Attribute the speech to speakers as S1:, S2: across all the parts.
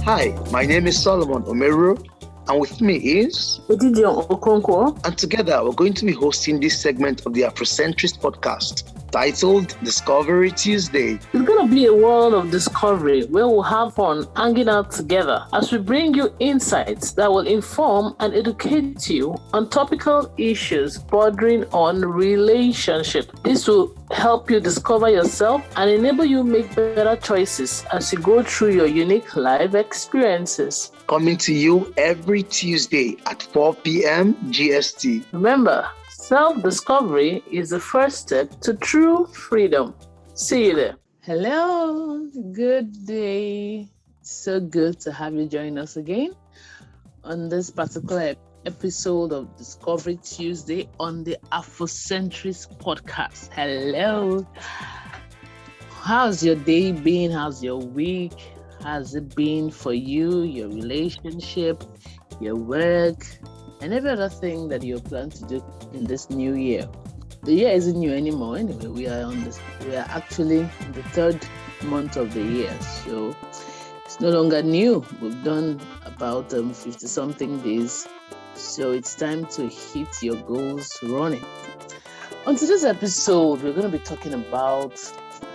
S1: Hi, my name is Solomon Omeru, and with me is
S2: Giddy Okonkwo.
S1: And together we're going to be hosting this segment of the Afrocentrist podcast titled Discovery Tuesday.
S2: It's going to be a world of discovery where we'll have fun hanging out together as we bring you insights that will inform and educate you on topical issues bordering on relationship. This will help you discover yourself and enable you make better choices as you go through your unique life experiences.
S1: Coming to you every Tuesday at 4 p.m. GST.
S2: Remember, self-discovery is the first step to true freedom. See you there. Hello, good day. So good to have you join us again on this particular episode of Discovery Tuesday on the Afrocentrist podcast. Hello. How's your day been? How's your week? How's it been for you, your relationship, your work, and every other thing that you plan to do in this new year? The year isn't new anymore. Anyway, we are actually in the third month of the year, so it's no longer new. We've done about 50-something days, so it's time to hit your goals running. On today's episode, we're going to be talking about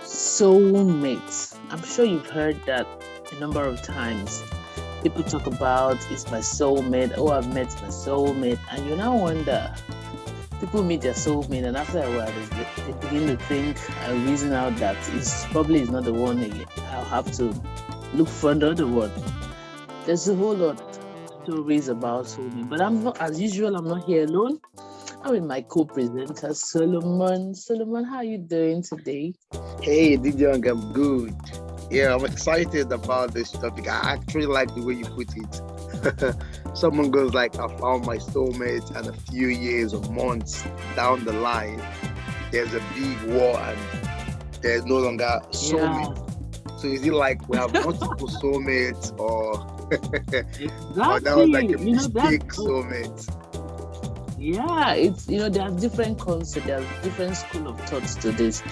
S2: soulmates. I'm sure you've heard that a number of times. People talk about, it's my soulmate, oh, I've met my soulmate, and you now wonder, people meet their soulmate, and after a while, they begin to think and reason out that it's probably is not the one again. I'll have to look for another one. There's a whole lot of stories about soulmate, but I'm not here alone. I'm with my co-presenter, Solomon. Solomon, how are you doing today?
S1: Hey, Didion, I'm good. Yeah, I'm excited about this topic. I actually like the way you put it. Someone goes like, I found my soulmate, and a few years or months down the line, there's a big war and there's no longer soulmate. Yeah. So is it like we have multiple soulmates or,
S2: exactly.
S1: or that was like a mistake soulmate?
S2: Yeah, it's, there are different concepts, there are different school of thoughts to this.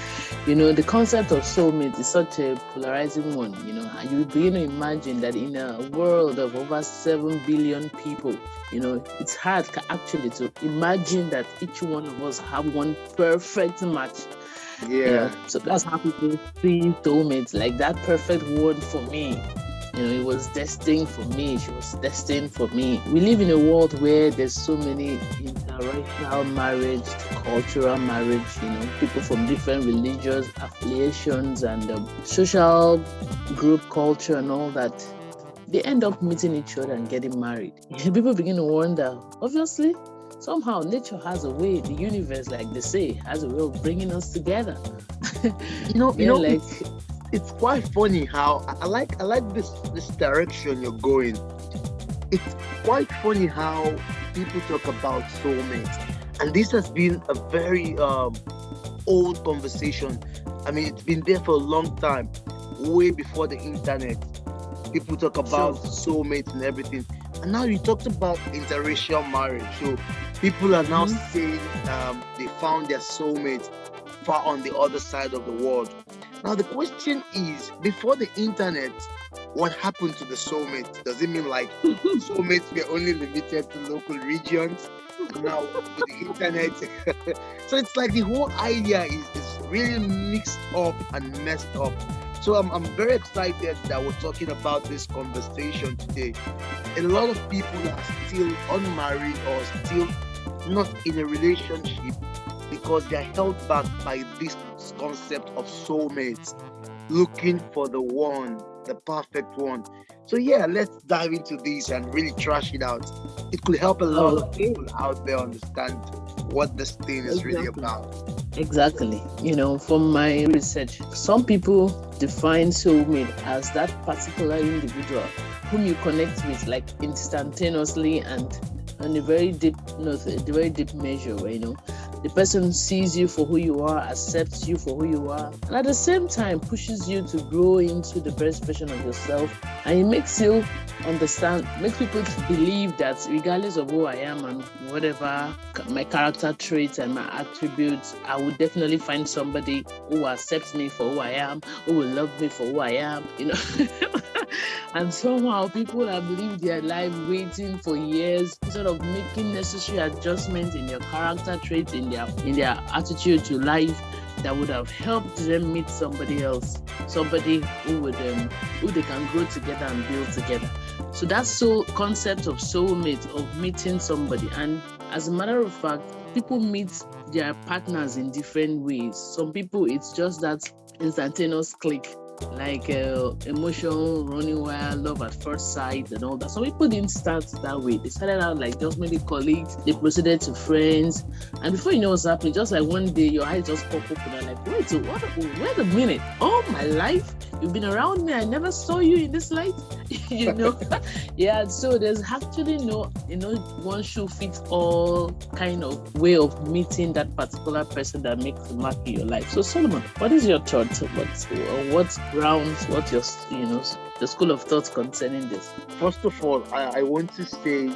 S2: The concept of soulmate is such a polarizing one, and you begin to imagine that in a world of over 7 billion people, it's hard actually to imagine that each one of us have one perfect match.
S1: Yeah.
S2: So that's how people see soulmates, like that perfect one for me. It was destined for me. She was destined for me. We live in a world where there's so many interracial marriage, cultural marriage, people from different religious affiliations and social group culture and all that. They end up meeting each other and getting married. People begin to wonder, obviously, somehow nature has a way, the universe, like they say, has a way of bringing us together.
S1: It's quite funny how I like this direction you're going. It's quite funny how people talk about soulmates, and this has been a very old conversation. I mean, it's been there for a long time, way before the internet. People talk about soulmates and everything, and now you talked about interracial marriage. So people are now saying they found their soulmate far on the other side of the world. Now the question is, before the internet, what happened to the soulmate? Does it mean like soulmates were only limited to local regions? Now with the internet, so it's like the whole idea is really mixed up and messed up. So I'm very excited that we're talking about this conversation today. A lot of people are still unmarried or still not in a relationship because they're held back by this concept of soulmates, looking for the one, the perfect one. So yeah, let's dive into this and really trash it out. It could help a lot of people out there understand what this thing is really about.
S2: Exactly. From my research, some people define soulmate as that particular individual whom you connect with like instantaneously and on a very deep measure, where the person sees you for who you are, accepts you for who you are, and at the same time pushes you to grow into the best version of yourself. And it makes you makes people believe that regardless of who I am and whatever my character traits and my attributes, I will definitely find somebody who accepts me for who I am, who will love me for who I am, And somehow people have lived their life waiting for years instead of making necessary adjustments in their character traits, in their attitude to life that would have helped them meet somebody else, somebody who they can grow together and build together. So that soul concept of soulmate, of meeting somebody. And as a matter of fact, people meet their partners in different ways. Some people, it's just that instantaneous click, like emotion running wild, love at first sight, and all that. Some people didn't start that way. They started out like just maybe colleagues, they proceeded to friends, and before you know what's happening, just like one day your eyes just pop up and you're like, wait a minute, all my life you've been around me, I never saw you in this light. Yeah. So there's actually no one shoe fits all kind of way of meeting that particular person that makes the mark in your life. So Solomon, what is your thought? What grounds, what your the school of thought concerning this?
S1: First of all, I want to say,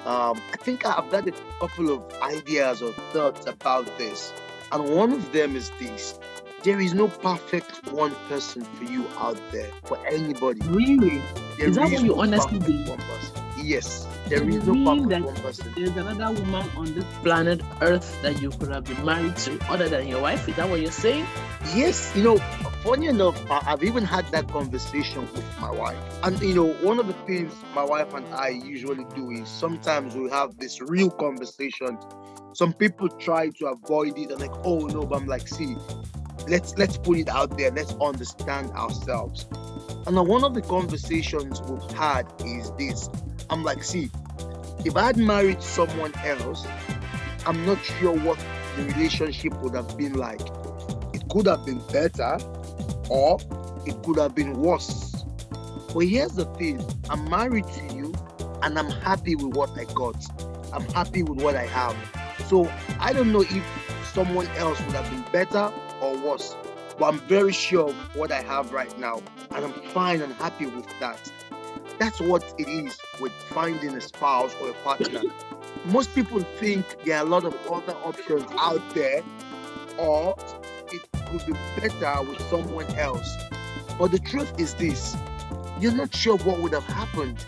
S1: I think I've got a couple of ideas or thoughts about this. And one of them is this: there is no perfect one person for you out there, for anybody.
S2: Really?
S1: There
S2: is that what you
S1: no
S2: honestly
S1: perfect
S2: believe?
S1: one person. Yes,
S2: You
S1: there is no
S2: mean
S1: perfect
S2: that
S1: one person.
S2: there's another woman on this planet Earth that you could have been married to other than your wife? Is that what you're saying?
S1: Yes, funny enough, I've even had that conversation with my wife. And, one of the things my wife and I usually do is sometimes we have this real conversation. Some people try to avoid it and like, oh no, but I'm like, see, let's put it out there. Let's understand ourselves. And one of the conversations we've had is this. I'm like, see, if I had married someone else, I'm not sure what the relationship would have been like. It could have been better, or it could have been worse. But here's the thing: I'm married to you, and I'm happy with what I got. I'm happy with what I have. So I don't know if someone else would have been better or worse, but I'm very sure of what I have right now, and I'm fine and happy with that. That's what it is with finding a spouse or a partner. Most people think there are a lot of other options out there, or it could be better with someone else. But the truth is this: you're not sure what would have happened.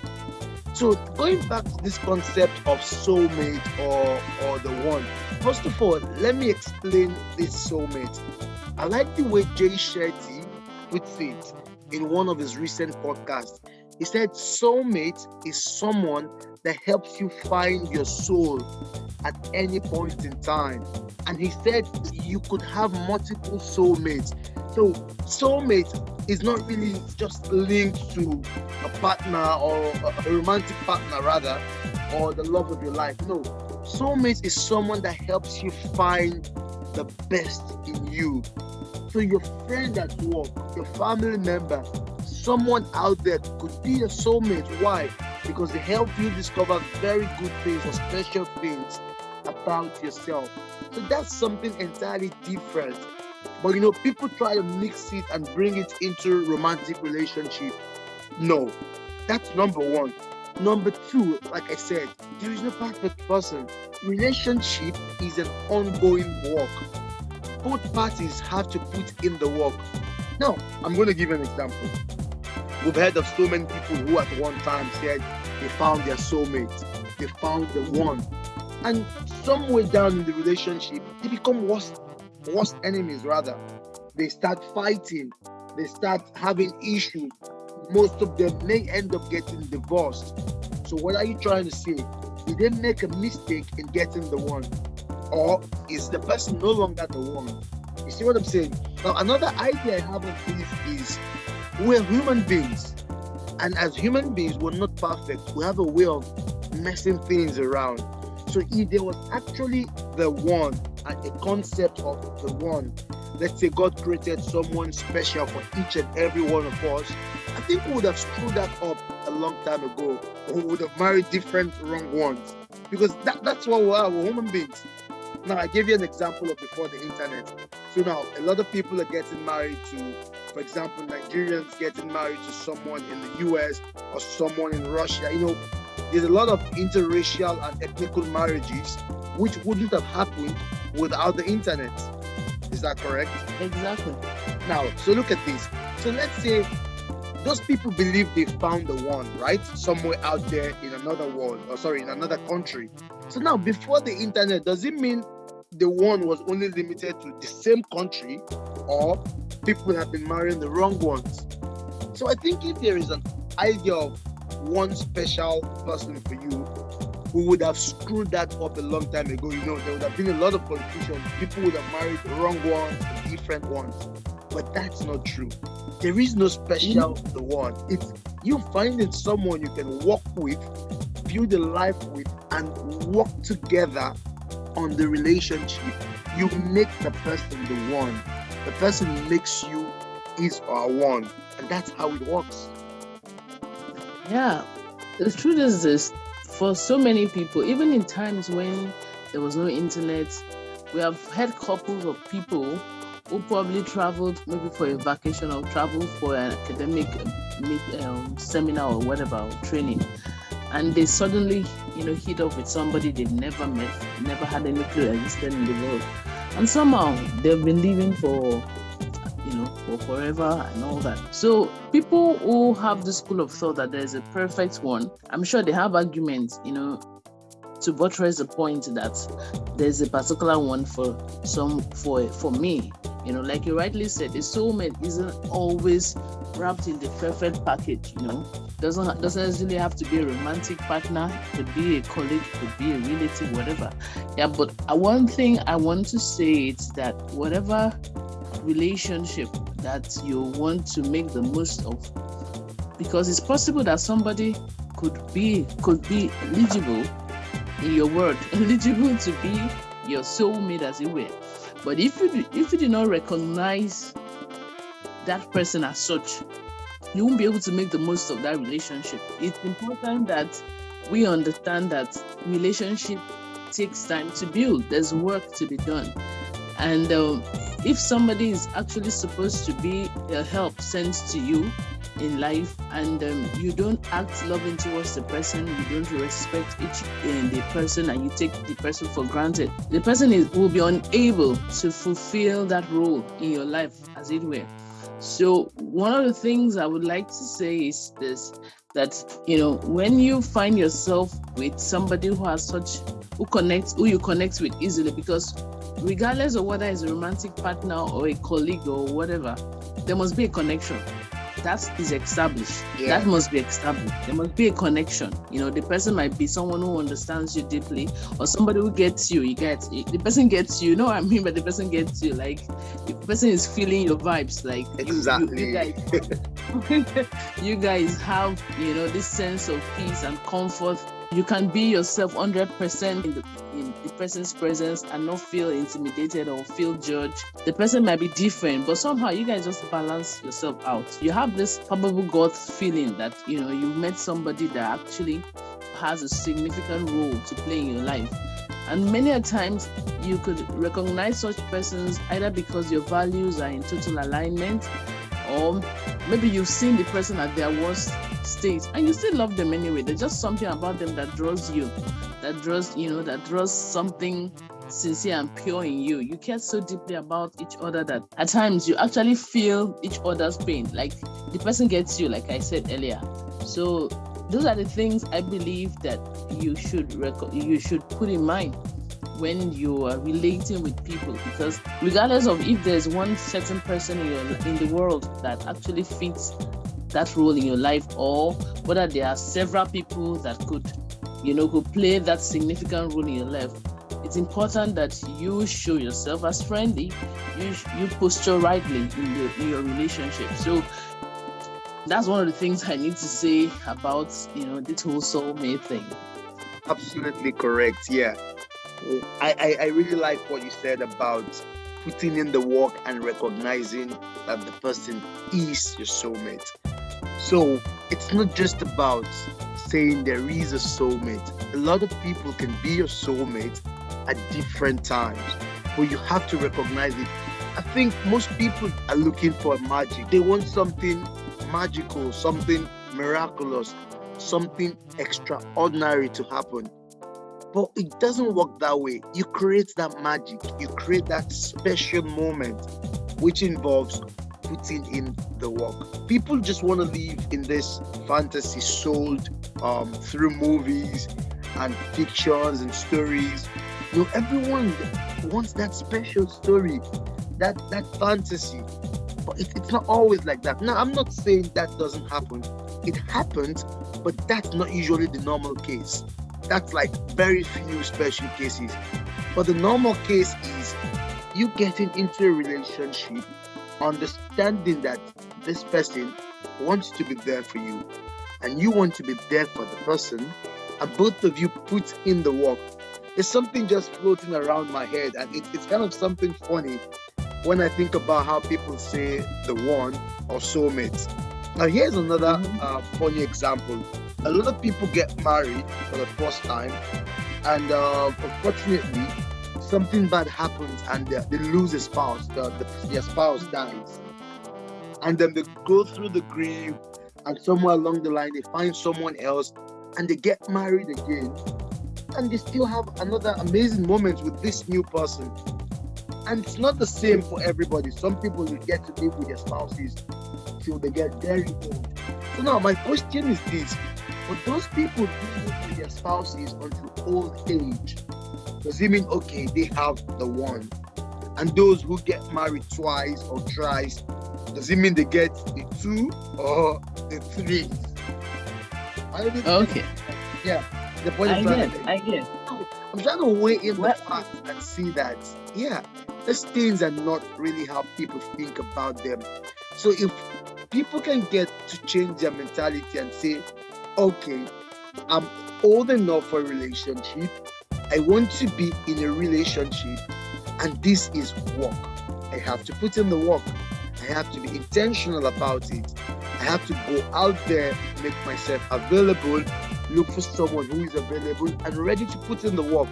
S1: So going back to this concept of soulmate or the one, first of all, let me explain this soulmate. I like the way Jay Shetty puts it in one of his recent podcasts. He said soulmate is someone that helps you find your soul at any point in time. And he said you could have multiple soulmates. So soulmate is not really just linked to a partner or a romantic partner rather, or the love of your life. No, soulmate is someone that helps you find the best in you. So your friend at work, your family member, someone out there could be a soulmate. Why? Because they help you discover very good things or special things about yourself. So that's something entirely different. But people try to mix it and bring it into romantic relationship. No, that's number one. Number two, like I said, there is no perfect person. Relationship is an ongoing work. Both parties have to put in the work. Now, I'm going to give an example. We've heard of so many people who at one time said they found their soulmate, they found the one. And somewhere down in the relationship, they become worst enemies rather. They start fighting, they start having issues. Most of them may end up getting divorced. So what are you trying to say? Did they make a mistake in getting the one? Or is the person no longer the one? You see what I'm saying? Now, another idea I have on this is we're human beings. And as human beings, we're not perfect. We have a way of messing things around. So if there was actually the one and a concept of the one, let's say God created someone special for each and every one of us, I think we would have screwed that up a long time ago. Or we would have married different wrong ones. Because that's what we are, we're human beings. Now, I gave you an example of before the internet. So now, a lot of people are getting married to, for example, Nigerians getting married to someone in the US or someone in Russia. There's a lot of interracial and ethnical marriages which wouldn't have happened without the internet. Is that correct?
S2: Exactly.
S1: Now, so look at this. So let's say those people believe they found the one, right? Somewhere out there in another world, or sorry, in another country. So now, before the internet, does it mean the one was only limited to the same country, or people have been marrying the wrong ones? So I think if there is an idea of one special person for you, we would have screwed that up a long time ago. There would have been a lot of confusion. People would have married the wrong ones, the different ones. But that's not true. There is no special the one. It's you finding someone you can walk with, build a life with, and work together on the relationship. You make the person the one. The person makes you his or one. And that's how it works.
S2: Yeah, the truth is this: for so many people, even in times when there was no internet, we have had couples of people who probably traveled maybe for a vacation or traveled for an academic seminar or whatever, or training, and they suddenly, hit up with somebody they've never met, never had any clue existed in the world, and somehow they've been living for forever and all that. So people who have the school of thought that there's a perfect one, I'm sure they have arguments, to buttress the point that there's a particular one for me. Like you rightly said, a soulmate isn't always wrapped in the perfect package. Doesn't necessarily have to be a romantic partner. It could be a colleague, it could be a relative, whatever. Yeah, but one thing I want to say is that whatever relationship that you want to make the most of, because it's possible that somebody could be eligible, in your word, eligible to be your soulmate, as it were. But if you do not recognize that person as such, you won't be able to make the most of that relationship. It's important that we understand that relationship takes time to build. There's work to be done. And if somebody is actually supposed to be a help sent to you in life, and you don't act loving towards the person, you don't respect the person, and you take the person for granted, the person will be unable to fulfill that role in your life, as it were. So one of the things I would like to say is this, that when you find yourself with somebody who you connect with easily, because regardless of whether it's a romantic partner or a colleague or whatever, there must be a connection. That is established. Yeah. That must be established. There must be a connection. The person might be someone who understands you deeply, or somebody who gets you. The person gets you. You know what I mean? But the person gets you. Like, the person is feeling your vibes. Like,
S1: exactly.
S2: You guys have, this sense of peace and comfort. You can be yourself 100% in the person's presence and not feel intimidated or feel judged. The person might be different, but somehow you guys just balance yourself out. You have this probable gut feeling that, you've met somebody that actually has a significant role to play in your life. And many a times you could recognize such persons either because your values are in total alignment, or maybe you've seen the person at their worst state and you still love them anyway. There's just something about them that draws you, that draws something sincere and pure in you. You care so deeply about each other that at times you actually feel each other's pain. Like, the person gets you, like I said earlier. So those are the things I believe that you should put in mind when you are relating with people, because regardless of if there's one certain person in the world that actually fits that role in your life, or whether there are several people that could play that significant role in your life, it's important that you show yourself as friendly, you posture rightly in your relationship. So that's one of the things I need to say about this whole soulmate thing.
S1: Absolutely correct. Yeah, I really like what you said about putting in the work and recognizing that the person is your soulmate. So it's not just about saying there is a soulmate. A lot of people can be your soulmate at different times, but you have to recognize it. I think most people are looking for magic. They want something magical, something miraculous, something extraordinary to happen. But it doesn't work that way. You create that magic. You create that special moment, which involves putting in the work. People just want to live in this fantasy sold through movies and fictions and stories. Everyone wants that special story, that fantasy. But it's not always like that. Now, I'm not saying that doesn't happen. It happens, but that's not usually the normal case. That's like very few special cases. But the normal case is you getting into a relationship, understanding that this person wants to be there for you, and you want to be there for the person, and both of you put in the work. There's something just floating around my head, and it's kind of something funny when I think about how people say the one or soulmate. Now, here's another funny example. A lot of people get married for the first time, and unfortunately, something bad happens, and they lose a spouse. Their spouse dies, and then they go through the grief, and somewhere along the line, they find someone else, and they get married again, and they still have another amazing moment with this new person. And it's not the same for everybody. Some people will get to live with their spouses till they get very old. So now my question is this: for those people who live with their spouses until old age, does it mean okay they have the one? And those who get married twice or thrice, does it mean they get the two or the three?
S2: Okay.
S1: Yeah. The point
S2: I get.
S1: I'm trying to weigh in the fact and see that, yeah, these things are not really how people think about them. So if people can get to change their mentality and say, okay, I'm old enough for a relationship, I want to be in a relationship, and this is work. I have to put in the work. I have to be intentional about it. I have to go out there, make myself available, look for someone who is available and ready to put in the work,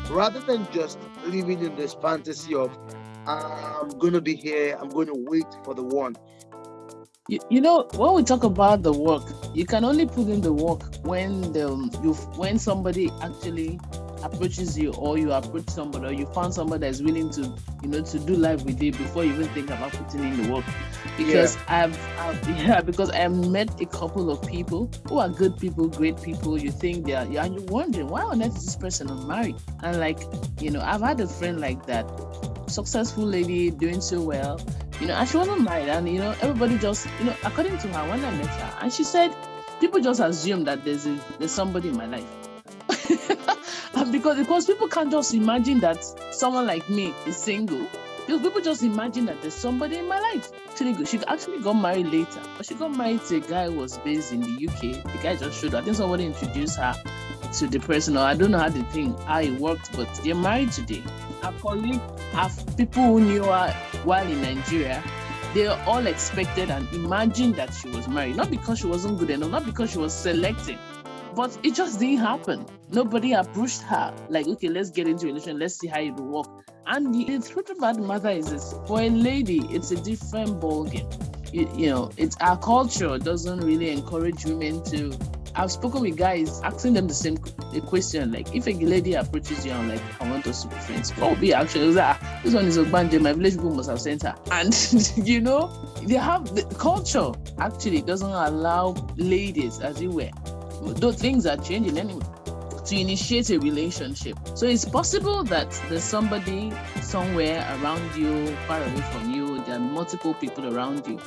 S1: rather than just living in this fantasy of I'm going to be here, I'm going to wait for the one.
S2: You know, when we talk about the work, you can only put in the work when when somebody actually approaches you, or you approach somebody, or you found somebody that is willing to do life with you before you even think about putting in the work. Because because I have met a couple of people who are good people, great people. You think they are, and you're wondering, why on earth is this person unmarried? And I've had a friend like that, successful lady doing so well, and she wasn't married, and everybody just, according to her, when I met her, and she said people just assume that there's somebody in my life. because people can't just imagine that someone like me is single. Because people just imagine that there's somebody in my life. She actually got married later, but she got married to a guy who was based in the UK. The guy just showed her. I think somebody introduced her to the person, or I don't know how it worked, but they're married today. Her colleague, people who knew her while in Nigeria, they all expected and imagined that she was married. Not because she wasn't good enough, not because she was selecting, but it just didn't happen. Nobody approached her like, okay, let's get into a relationship, let's see how it will work. And the truth about the matter is this: for a lady, it's a different ballgame. It's our culture doesn't really encourage women to. I've spoken with guys asking them the same question, like, if a lady approaches you and like, I want us to be friends, what would be actually this one is Ogbanje, my village people must have sent her. And they have the culture actually doesn't allow ladies, as it were, though things are changing anyway, to initiate a relationship. So it's possible that there's somebody somewhere around you, far away from you, there are multiple people around you,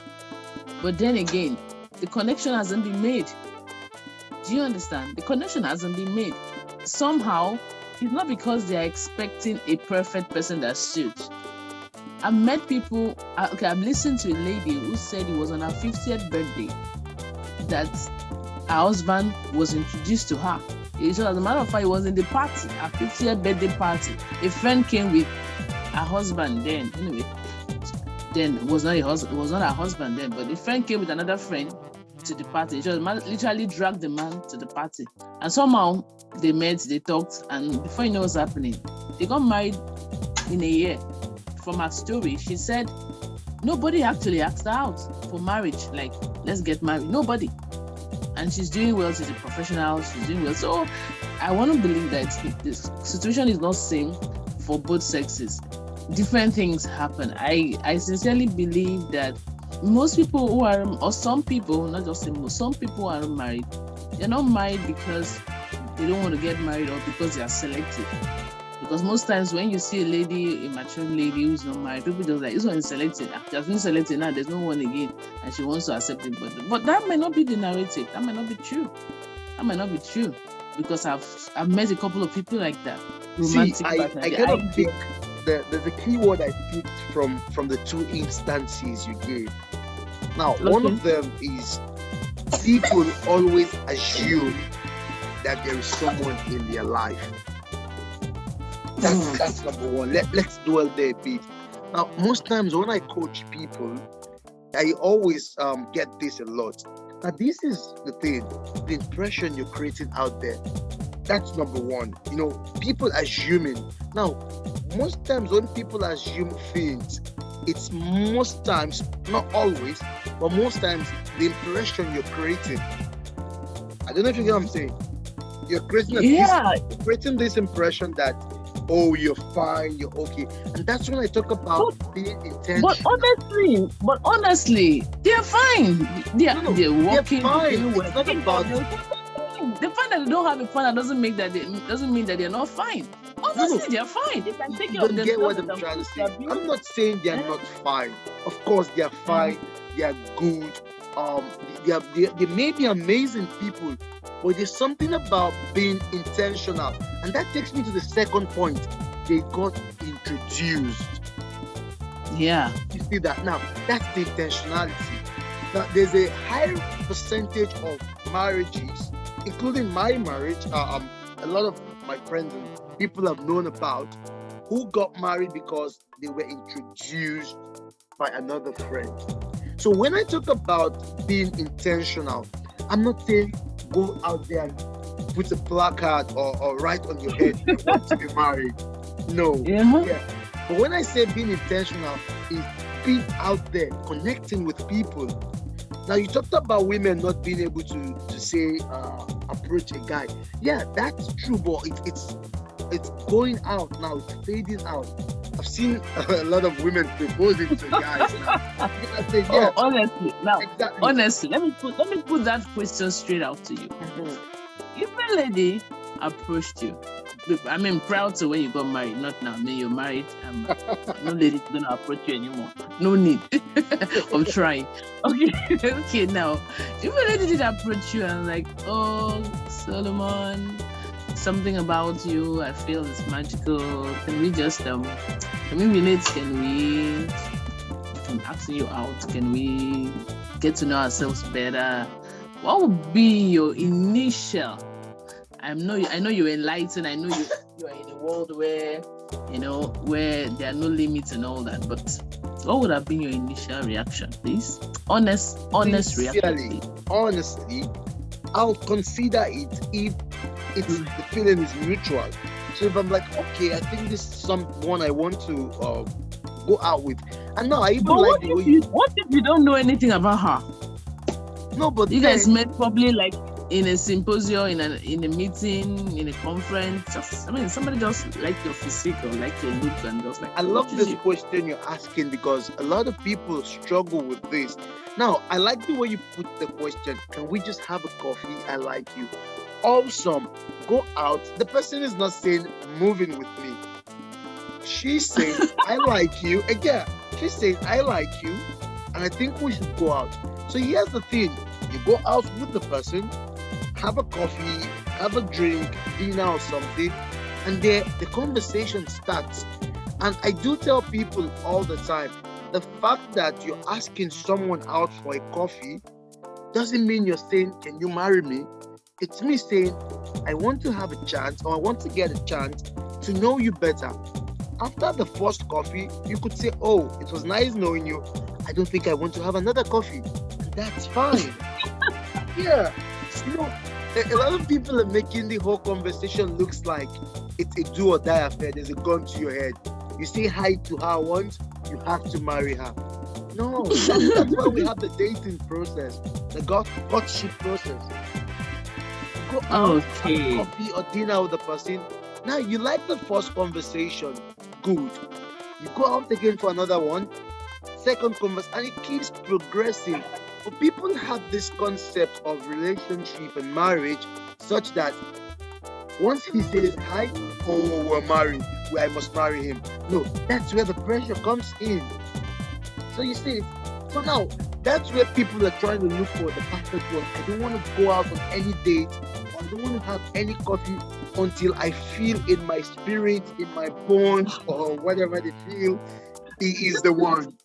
S2: but then again, the connection hasn't been made. Do you understand? The connection hasn't been made. Somehow, it's not because they are expecting a perfect person that suits. I've met people, I've listened to a lady who said it was on her 50th birthday that her husband was introduced to her. As a matter of fact, it was in the party, her 50th birthday party. A friend came with her husband then. Anyway, then it was not her husband then, but the friend came with another friend to the party. She literally dragged the man to the party. And somehow they met, they talked, and before you know what's happening, they got married in a year. From her story, she said nobody actually asked her out for marriage, like, let's get married. Nobody. And she's doing well, she's a professional, she's doing well. So I want to believe that this situation is not same for both sexes. different things happen. I sincerely believe that most people who are, or some people, not just say most, some people who are married, they're not married because they don't want to get married or because they are selective. Because most times when you see a lady, a mature lady who's not married, people just like, this one is selected. She has been selected now, there's no one again, and she wants to accept it. But that might not be the narrative. That might not be true. That might not be true. Because I've met a couple of people like that.
S1: See, I kind of pick there's a key word I picked from the two instances you gave. Now, one of them is people always assume that there is someone in their life. That's number one. Let's dwell there a bit. Now, most times when I coach people, I always get this a lot. Now, this is the thing, the impression you're creating out there. That's number one. People assuming. Now, most times when people assume things, it's most times, not always, but most times the impression you're creating. I don't know if you get what I'm saying. You're creating this impression that, oh, you're fine, you're okay. And that's when I talk about being intentional.
S2: But honestly, they're fine. They're working.
S1: They're fine. It's not about
S2: the fact that they don't have a partner doesn't mean that they're not fine. Honestly, they're fine. They can take care of themselves.
S1: You don't get what I'm trying to say. I'm not saying they're not fine. Of course, they're fine. They're good. They may be amazing people, but there's something about being intentional, and that takes me to the second point. They got introduced.
S2: Yeah,
S1: you see that now. That's the intentionality. Now, there's a high percentage of marriages, including my marriage. A lot of my friends and people I've known about who got married because they were introduced by another friend. So when I talk about being intentional, I'm not saying go out there and put a placard or write on your head, I want to be married. No. Yeah. But when I say being intentional, is being out there, connecting with people. Now, you talked about women not being able to say, approach a guy. Yeah, that's true, but it's going out now. It's fading out. I've seen a lot of women proposing to guys now. Say, yeah,
S2: honestly, let me put that question straight out to you. Mm-hmm. If a lady approached you, I mean, prior to when you got married, not now. When you're married, no lady's gonna approach you anymore. No need of trying. Okay. Now, if a lady did approach you and like, oh, Solomon, something about you, I feel it's magical. Can we just can we relate? I'm asking you out. Can we get to know ourselves better? What would be your initial? I know you're enlightened. I know you are in a world where there are no limits and all that. But what would have been your initial reaction, please? Honest reaction. Please.
S1: Honestly, I'll consider it if the feeling is mutual. So if I'm like, okay, I think this is someone I want to go out with, and now I even like the way.
S2: What if you don't know anything about her?
S1: No, but
S2: you guys met probably like in a symposium, in a meeting, in a conference. Somebody just like your physique or like your look and just like.
S1: I love this question you're asking because a lot of people struggle with this. Now, I like the way you put the question. Can we just have a coffee? I like you. Awesome. Go out. The person is not saying moving with me. She's saying I like you. Again, she's saying I like you, and I think we should go out. So here's the thing: you go out with the person, have a coffee, have a drink, dinner or something, and the conversation starts. And I do tell people all the time, the fact that you're asking someone out for a coffee doesn't mean you're saying, can you marry me? It's me saying, I want to have a chance, or I want to get a chance to know you better. After the first coffee, you could say, oh, it was nice knowing you. I don't think I want to have another coffee. And that's fine. Yeah. A lot of people are making the whole conversation looks like it's a do or die affair. There's a gun to your head. You say hi to her once, you have to marry her. No, that's why we have the dating process, the courtship process. Go out, have coffee or dinner with the person. Now, you like the first conversation, good. You go out again for another one, second conversation, and it keeps progressing. But people have this concept of relationship and marriage such that once he says hi, oh, we're married, I must marry him. No, that's where the pressure comes in. So you see, so now that's where people are trying to look for the perfect one. I don't want to go out on any date, or I don't want to have any coffee until I feel in my spirit, in my bones, or whatever they feel, he is the one.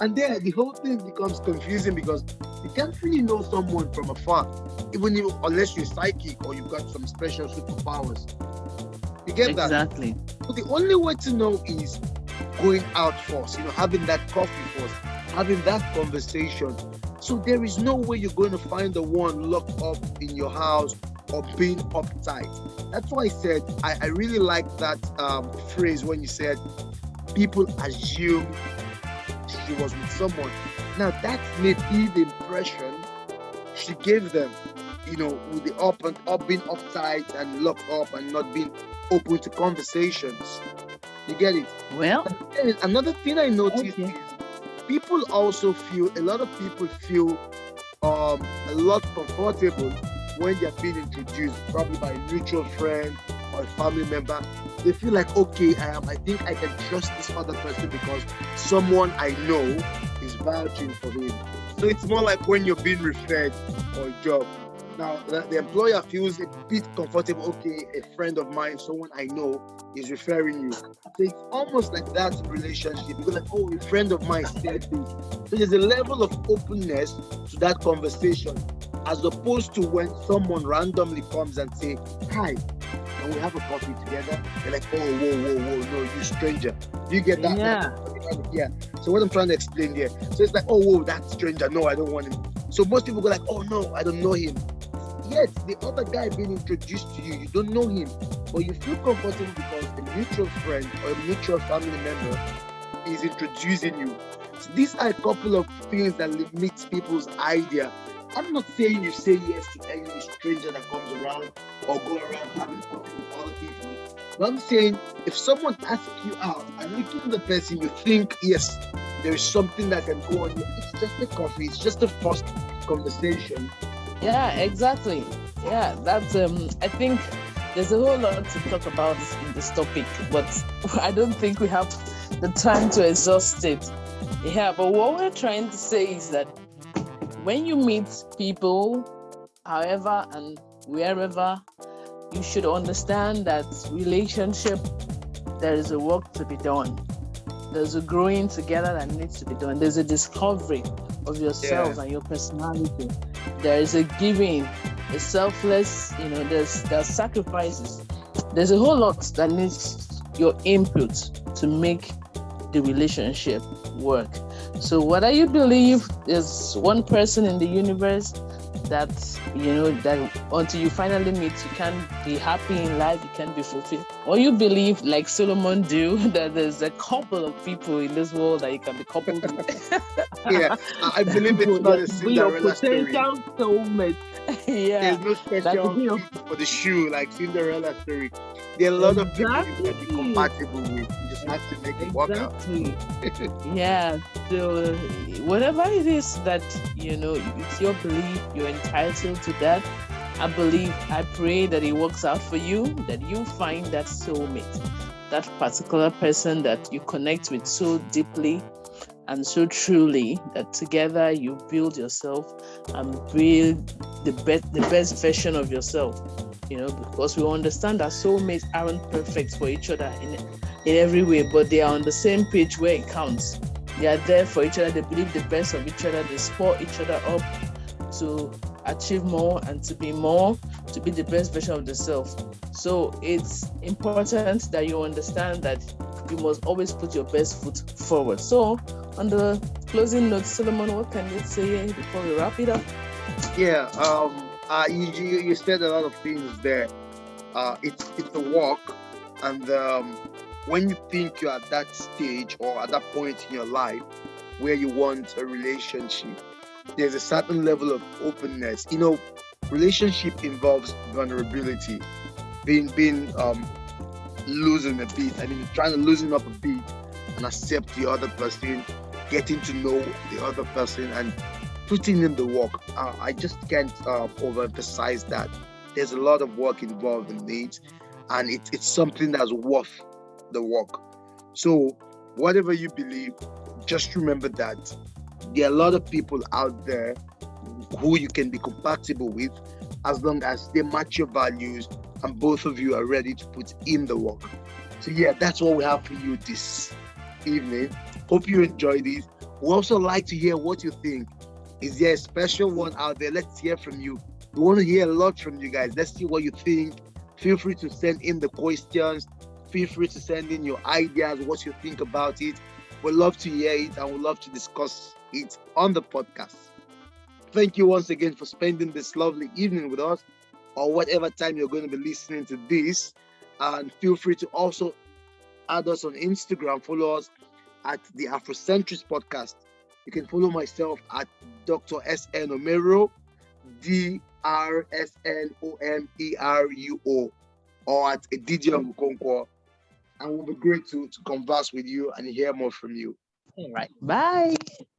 S1: And then the whole thing becomes confusing because you can't really know someone from afar, even if, unless you're psychic or you've got some special superpowers. You get that?
S2: Exactly.
S1: So the only way to know is going out first, having that coffee first, having that conversation. So there is no way you're going to find the one locked up in your house or being uptight. That's why I said I really like that phrase when you said people assume she was with someone. Now that may be the impression she gave them, with the up being uptight and locked up and not being open to conversations. You get it?
S2: Well,
S1: And another thing I noticed
S2: okay.
S1: is a lot of people feel a lot comfortable when they're being introduced, probably by a mutual friend or a family member. They feel like, okay, I think I can trust this other person because someone I know is vouching for him. So it's more like when you're being referred for a job. Now, the employer feels a bit comfortable. Okay, a friend of mine, someone I know, is referring you. So it's almost like that relationship. Because like, oh, a friend of mine said this. So there's a level of openness to that conversation, as opposed to when someone randomly comes and say, "Hi, can we have a coffee together?" They're like, "Oh, whoa, no, you stranger." Do you get that?
S2: Yeah.
S1: Yeah. So what I'm trying to explain here. So it's like, "Oh, whoa, that stranger. No, I don't want him." So most people go like, "Oh no, I don't know him." Yet the other guy being introduced to you, you don't know him, but you feel comfortable because a mutual friend or a mutual family member is introducing you. So these are a couple of things that limit people's idea. I'm not saying you say yes to any stranger that comes around or go around having coffee with other people. But I'm saying if someone asks you out and looking at the person, you think, yes, there is something that can go on here. It's just a coffee, it's just a first conversation.
S2: Yeah, exactly. Yeah, that's I think there's a whole lot to talk about in this topic, but I don't think we have the time to exhaust it. Yeah, but what we're trying to say is that when you meet people, however and wherever, you should understand that relationship, there is a work to be done. There's a growing together that needs to be done. There's a discovery of yourself and your personality. There is a giving, a selfless, there's sacrifices. There's a whole lot that needs your input to make the relationship work. So whether you believe there's one person in the universe that that until you finally meet, you can be happy in life, you can be fulfilled, or you believe like Solomon do that there's a couple of people in this world that you can be coupled with.
S1: Yeah, I believe it's not a
S2: Be your
S1: Cinderella story.
S2: potential soulmate.
S1: There's
S2: Yeah,
S1: no
S2: that
S1: special
S2: could be your
S1: fit for the shoe like Cinderella story. There are a lot of people you can be
S2: exactly.
S1: compatible with. You just have to make it work out.
S2: Exactly. Yeah. So whatever it is that it's your belief, you're entitled to that. I pray that it works out for you, that you find that soulmate, that particular person that you connect with so deeply and so truly, that together you build yourself and build the best version of yourself. Because we understand that soulmates aren't perfect for each other in every way, but they are on the same page where it counts. They are there for each other. They believe the best of each other. They support each other up to achieve more and to be more, to be the best version of themselves. So it's important that you understand that you must always put your best foot forward. So on the closing note, Solomon, what can you say before we wrap it up?
S1: Yeah, you said a lot of things there. It's a walk, and when you think you're at that stage or at that point in your life where you want a relationship, there's a certain level of openness. Relationship involves vulnerability, being losing a bit. I mean, trying to loosen up a bit and accept the other person, getting to know the other person, and putting in the work. I just can't overemphasize that. There's a lot of work involved in it, and it's something that's worth the work. So, whatever you believe, just remember that there are a lot of people out there who you can be compatible with as long as they match your values and both of you are ready to put in the work. So, yeah, that's what we have for you this evening. Hope you enjoyed this. We also like to hear what you think. Is there a special one out there? Let's hear from you. We want to hear a lot from you guys. Let's see what you think. Feel free to send in the questions. Feel free to send in your ideas, what you think about it. We'd love to hear it and we'd love to discuss it on the podcast. Thank you once again for spending this lovely evening with us, or whatever time you're going to be listening to this. And feel free to also add us on Instagram. Follow us at the Afrocentrist Podcast. You can follow myself at Dr. SN Omero, DRSNOMERUO, or at Edidion Mukonkwo. And we'll be great to converse with you and hear more from you.
S2: All right. Bye.